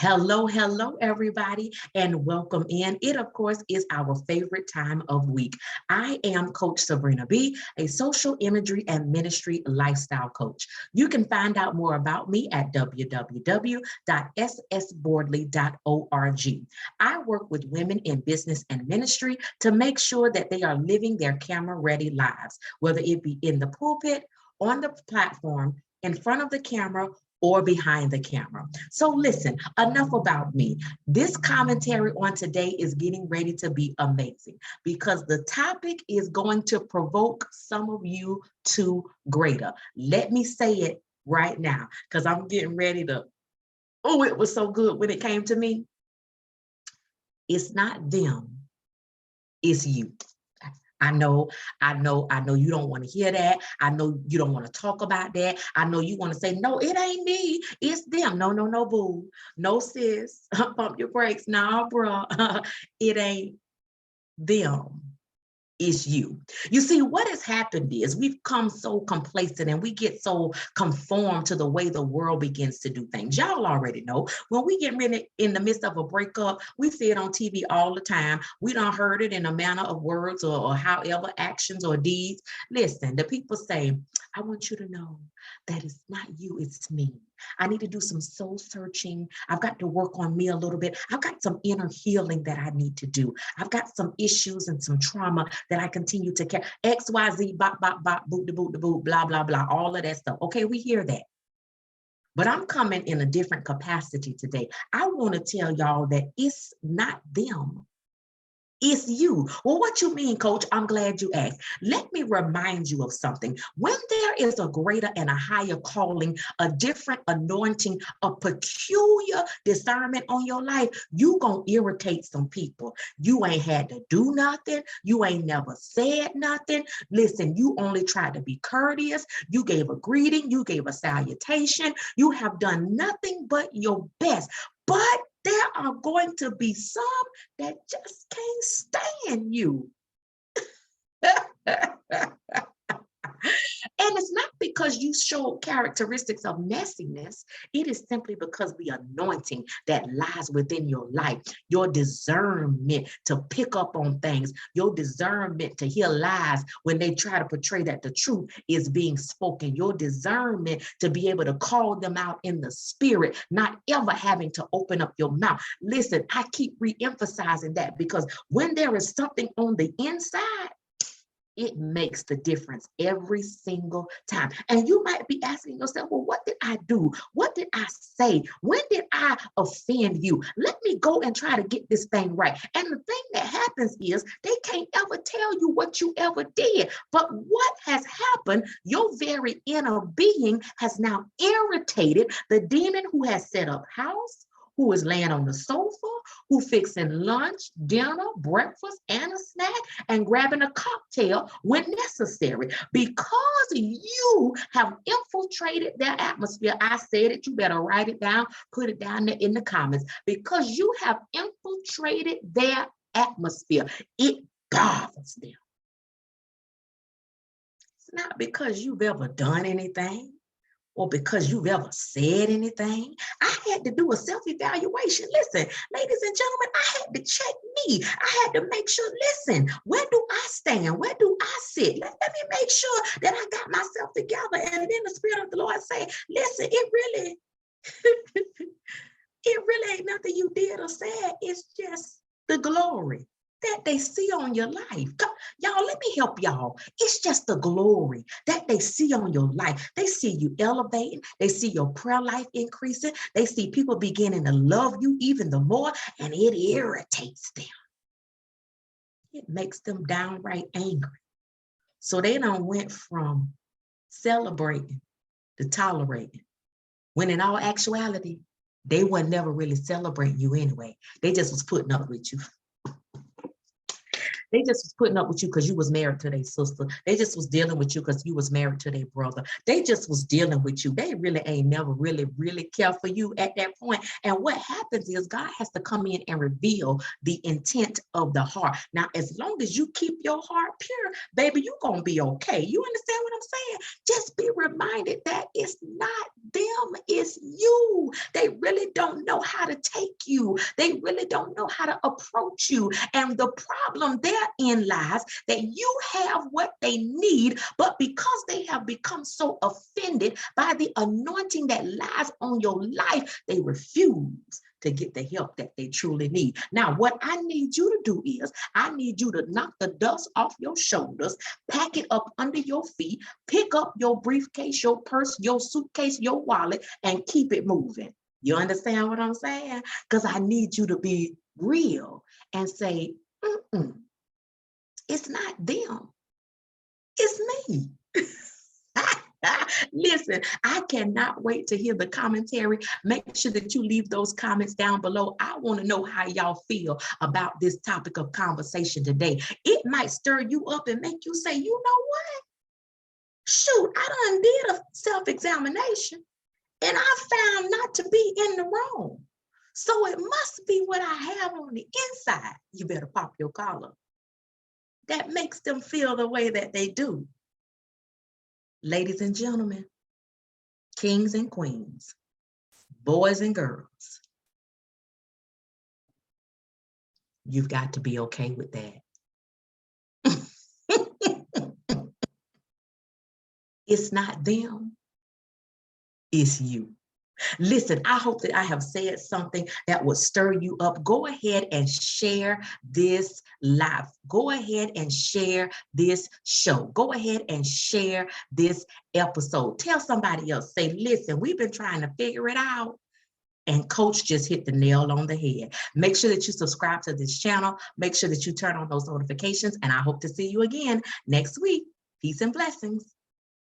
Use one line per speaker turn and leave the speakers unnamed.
Hello, everybody, and welcome in. It, of course, is our favorite time of week. I am Coach Sabrina B, a social imagery and ministry lifestyle coach. You can find out more about me at www.ssboardley.org. I work with women in business and ministry to make sure that they are living their camera-ready lives, whether it be in the pulpit, on the platform, in front of the camera, or behind the camera. So listen, enough about me. This commentary on today is getting ready to be amazing because the topic is going to provoke some of you to greater. Let me say it right now because I'm getting ready to, oh, it was so good when it came to me. It's not them, it's you. I know you don't want to hear that. I know you don't want to talk about that. I know you want to say, no, it ain't me, it's them. No, boo. No, sis, pump your brakes. Nah, bro, it ain't them. Is you. You see, what has happened is we've come so complacent and we get so conformed to the way the world begins to do things. Y'all already know when we get ready in the midst of a breakup, we see it on TV all the time. We done heard it in a manner of words or however actions or deeds. Listen, the people say, I want you to know that it's not you, it's me. I need to do some soul searching. I've got to work on me a little bit. I've got some inner healing that I need to do. I've got some issues and some trauma that I continue to carry. X, Y, Z, bop, boot, the boot, blah, blah, blah, all of that stuff. Okay, we hear that. But I'm coming in a different capacity today. I want to tell y'all that it's not them. It's you. Well, what you mean, coach? I'm glad you asked. Let me remind you of something. When there is a greater and a higher calling, a different anointing, a peculiar discernment on your life, you gonna irritate some people. You ain't had to do nothing. You ain't never said nothing. Listen, you only tried to be courteous. You gave a greeting. You gave a salutation. You have done nothing but your best. But there are going to be some that just can't stand you. And it's not because you show characteristics of messiness. It is simply because the anointing that lies within your life, your discernment to pick up on things, your discernment to hear lies when they try to portray that the truth is being spoken, your discernment to be able to call them out in the spirit, not ever having to open up your mouth. Listen, I keep re-emphasizing that because when there is something on the inside, it makes the difference every single time. And you might be asking yourself, well, what did I do? What did I say? When did I offend you? Let me go and try to get this thing right. And the thing that happens is they can't ever tell you what you ever did. But what has happened, your very inner being has now irritated the demon who has set up house, who is laying on the sofa, who fixing lunch, dinner, breakfast, and a snack, and grabbing a cocktail when necessary. Because you have infiltrated their atmosphere, I said it, you better write it down, put it down there in the comments. Because you have infiltrated their atmosphere, it bothers them. It's not because you've ever done anything, or because you've ever said anything. I had to do a self-evaluation. Listen, ladies and gentlemen, I had to check me. I had to make sure, listen, where do I stand? Where do I sit? Let me make sure that I got myself together. And then the Spirit of the Lord say, listen, it really ain't nothing you did or said. It's just the glory that they see on your life. Y'all, let me help y'all. It's just the glory that they see on your life. They see you elevating. They see your prayer life increasing. They see people beginning to love you even the more, and it irritates them. It makes them downright angry. So they done went from celebrating to tolerating, when in all actuality, they were never really celebrating you anyway. They just was putting up with you. They just was putting up with you because you was married to their sister. They just was dealing with you because you was married to their brother. They just was dealing with you. They really ain't never really care for you at that point. And what happens is God has to come in and reveal the intent of the heart. Now, as long as you keep your heart pure, baby, you're going to be okay. You understand what I'm saying? Just be reminded that it's not them, it's you. They really don't know how to take you. They really don't know how to approach you. And the problem therein lies that you have what they need, but because they have become so offended by the anointing that lies on your life, they refuse to get the help that they truly need. Now, what I need you to do is I need you to knock the dust off your shoulders, pack it up under your feet, pick up your briefcase, your purse, your suitcase, your wallet, and keep it moving. You understand what I'm saying? Because I need you to be real and say, it's not them, it's me. Listen, I cannot wait to hear the commentary. Make sure that you leave those comments down below. I want to know how y'all feel about this topic of conversation today. It might stir you up and make you say, you know what? Shoot, I done did a self-examination and I found not to be in the wrong. So it must be what I have on the inside. You better pop your collar. That makes them feel the way that they do. Ladies and gentlemen, kings and queens, boys and girls, you've got to be okay with that. It's not them, it's you. Listen, I hope that I have said something that would stir you up. Go ahead and share this live. Go ahead and share this show. Go ahead and share this episode. Tell somebody else. Say, listen, we've been trying to figure it out. And Coach just hit the nail on the head. Make sure that you subscribe to this channel. Make sure that you turn on those notifications. And I hope to see you again next week. Peace and blessings.